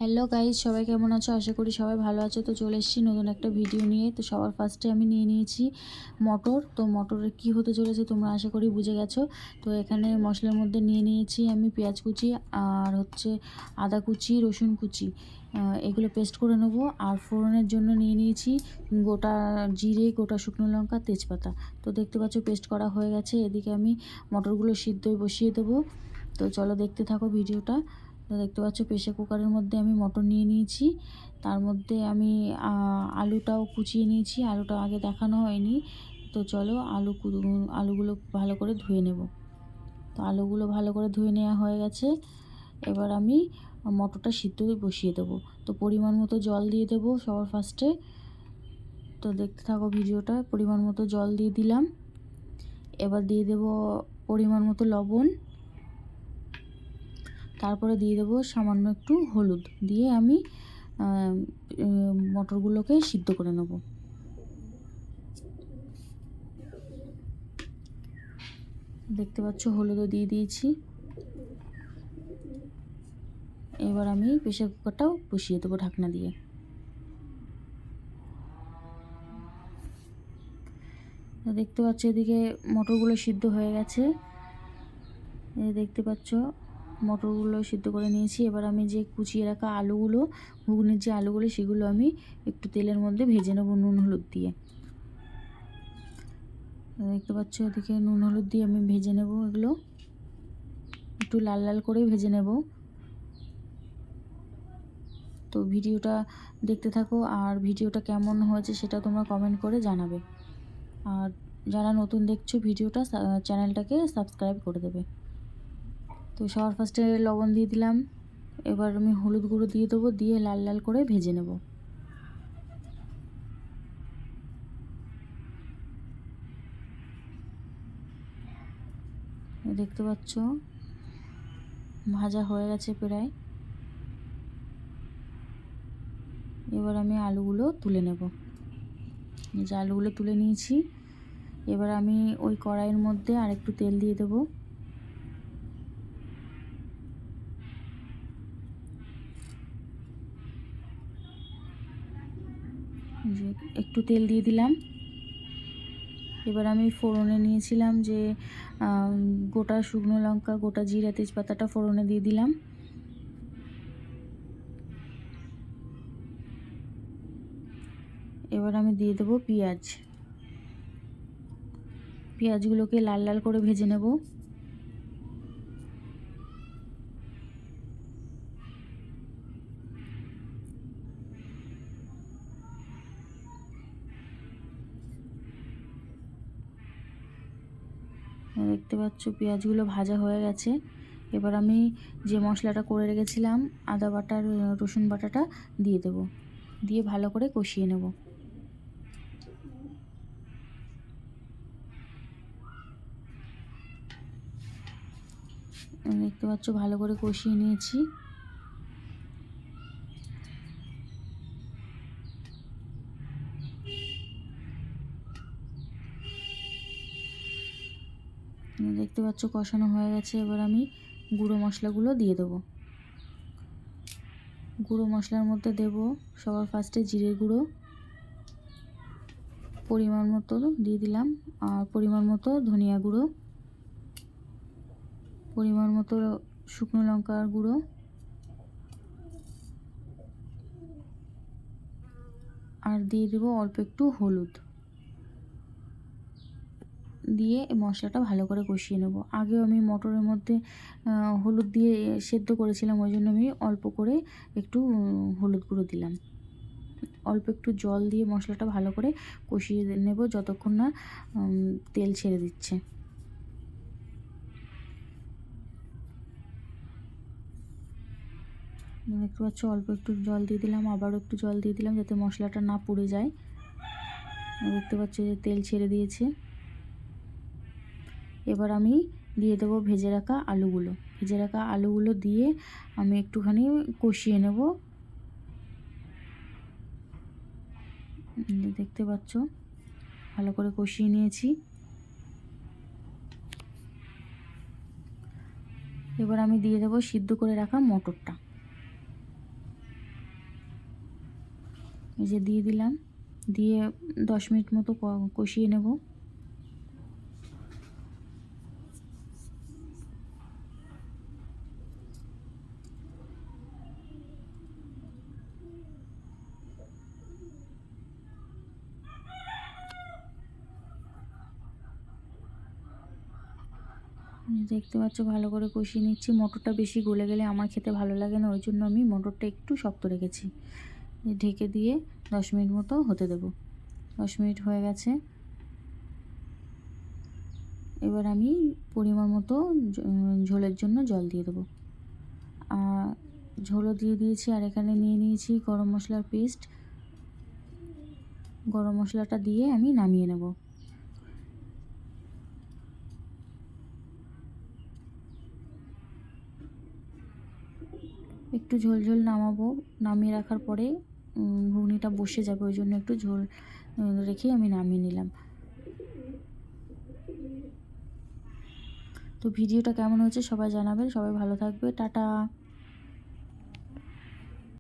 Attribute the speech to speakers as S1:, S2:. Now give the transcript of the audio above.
S1: Hello guys, সবাই কেমন আছো? আশা করি সবাই ভালো আছো। তো চলে এসেছি নতুন একটা ভিডিও নিয়ে। তো সবার ফার্স্টে আমি নিয়ে নিয়েছি মটর। তো মটরের কি হতে চলেছে তোমরা আশা করি বুঝে গেছো। তো এখানে মশলার মধ্যে নিয়ে নিয়েছি আমি পেঁয়াজ কুচি আর হচ্ছে আদা কুচি, রসুন কুচি, এগুলো পেস্ট করে নেবো। আর ফোড়নের জন্য নিয়ে নিয়েছি গোটা জিরে, গোটা শুকনো লঙ্কা, তেজপাতা। তো দেখতে পাচ্ছ পেস্ট করা হয়ে গেছে। এদিকে আমি মটরগুলো সিদ্ধই বসিয়ে দেবো। তো চলো দেখতে থাকো ভিডিওটা। তো দেখতে পাচ্ছ প্রেসার কুকারের মধ্যে আমি মটর নিয়ে নিয়েছি। তার মধ্যে আমি আলুটাও কুচিয়ে নিয়েছি। আলুটা আগে দেখানো হয়নি। তো চলো আলুগুলো ভালো করে ধুয়ে নেব। তো আলুগুলো ভালো করে ধুয়ে নেওয়া হয়ে গেছে। এবার আমি মটরটা সিদ্ধ বসিয়ে দেবো। তো পরিমাণ মতো জল দিয়ে দেবো সবার ফার্স্টে। তো দেখতে থাকো ভিডিওটা। পরিমাণ মতো জল দিয়ে দিলাম। এবার দিয়ে দেবো পরিমাণ মতো লবণ। তারপরে দিয়ে দেবো সামান্য একটু হলুদ দিয়ে আমি মটরগুলোকে সিদ্ধ করে নেব। দেখতে পাচ্ছ হলুদও দিয়ে দিয়েছি। এবার আমি প্রেসার কুকারটাও বসিয়ে দেবো ঢাকনা দিয়ে। দেখতে পাচ্ছ এদিকে মটরগুলো সিদ্ধ হয়ে গেছে। দেখতে পাচ্ছ মটরগুলো সিদ্ধ করে নিয়েছি। এবার আমি যে কুচিয়ে রাখা আলুগুলো, ঘুগনির যে আলুগুলো, সেগুলো আমি একটু তেলের মধ্যে ভেজে নেব নুন হলুদ দিয়ে। দেখতে পাচ্ছ এদিকে নুন হলুদ দিয়ে আমি ভেজে নেব। এগুলো একটু লাল লাল করেই ভেজে নেব। তো ভিডিওটা দেখতে থাকো, আর ভিডিওটা কেমন হয়েছে সেটা তোমরা কমেন্ট করে জানাবে। আর যারা নতুন দেখছো ভিডিওটা, চ্যানেলটাকে সাবস্ক্রাইব করে দেবে। তো সবার ফার্স্টে লবণ দিয়ে দিলাম। এবার আমি হলুদ গুঁড়ো দিয়ে দেবো, দিয়ে লাল লাল করে ভেজে নেব। দেখতে পাচ্ছ ভাজা হয়ে গেছে প্রায়। এবার আমি আলুগুলো তুলে নেব। যে আলুগুলো তুলে নিয়েছি। এবার আমি ওই কড়াইয়ের মধ্যে আর একটু তেল দিয়ে দেবো। যে একটু তেল দিয়ে দিলাম। এবার আমি ফোড়নে নিয়েছিলাম যে গোটা শুকনো লঙ্কা, গোটা জিরা, তেজপাতাটা ফোড়নে দিয়ে দিলাম। এবার আমি দিয়ে দেবো পেঁয়াজ। পেঁয়াজগুলোকে লাল লাল করে ভেজে নেব। দেখতে পাচ্ছ পেঁয়াজগুলো ভাজা হয়ে গেছে। এবার আমি যে মশলাটা করে রেখেছিলাম, আদা বাটা, রসুন বাটাটা দিয়ে দেব। দিয়ে ভালো করে কষিয়ে নেব। দেখতে পাচ্ছ ভালো করে কষিয়ে নিয়েছি। দেখতে পাচ্ছ কষানো হয়ে গেছে। এবার আমি গুঁড়ো মশলাগুলো দিয়ে দেবো। গুঁড়ো মশলার মধ্যে দেব সবার ফার্স্টে জিরে গুঁড়ো পরিমাণ মতো দিয়ে দিলাম। আর পরিমাণ মতো ধনিয়া গুঁড়ো, পরিমাণ মতো শুকনো লঙ্কার গুঁড়ো, আর দিয়ে দেবো অল্প একটু হলুদ। দিয়ে মশলাটা ভালো করে কষিয়ে নেব। আগেও আমি মটরের মধ্যে হলুদ দিয়ে সেদ্ধ করেছিলাম, ওই জন্য আমি অল্প করে একটু হলুদ গুঁড়ো দিলাম। অল্প একটু জল দিয়ে মশলাটা ভালো করে কষিয়ে নেব যতক্ষণ না তেল ছেড়ে দিচ্ছে। দেখতে পাচ্ছ অল্প একটু জল দিয়ে দিলাম, আবারও একটু জল দিয়ে দিলাম যাতে মশলাটা না পুড়ে যায়। দেখতে পাচ্ছ যে তেল ছেড়ে দিয়েছে। এবার আমি দিয়ে দেবো ভেজে রাখা আলুগুলো। ভেজে রাখা আলুগুলো দিয়ে আমি একটুখানি কষিয়ে নেব। দেখতে পাচ্ছ ভালো করে কষিয়ে নিয়েছি। এবার আমি দিয়ে দেবো সিদ্ধ করে রাখা মটরটা। এই যে দিয়ে দিলাম, দিয়ে 10 মিনিট মতো কষিয়ে নেব। দেখতে পাচ্ছ ভালো করে কষিয়ে নিচ্ছি। মটরটা বেশি গলে গেলে আমার খেতে ভালো লাগে না, ওই জন্য আমি মটরটা একটু শক্ত রেখেছি। ঢেকে দিয়ে 10 মিনিট মতো হতে দেব। 10 মিনিট হয়ে গেছে। এবার আমি পরিমাণ মতো ঝোলের জন্য জল দিয়ে দেবো। আর ঝোলও দিয়ে দিয়েছি। আর এখানে নিয়ে নিয়েছি গরম মশলার পেস্ট। গরম মশলাটা দিয়ে আমি নামিয়ে নেব। একটু ঝোল ঝোল নামাবো, নামিয়ে রাখার পরে ঘুগনিটা বসে যাবে, ওই জন্য একটু ঝোল রেখে আমি নামিয়ে নিলাম। তো ভিডিওটা কেমন হয়েছে সবাই জানাবে। সবাই ভালো থাকবে। টাটা।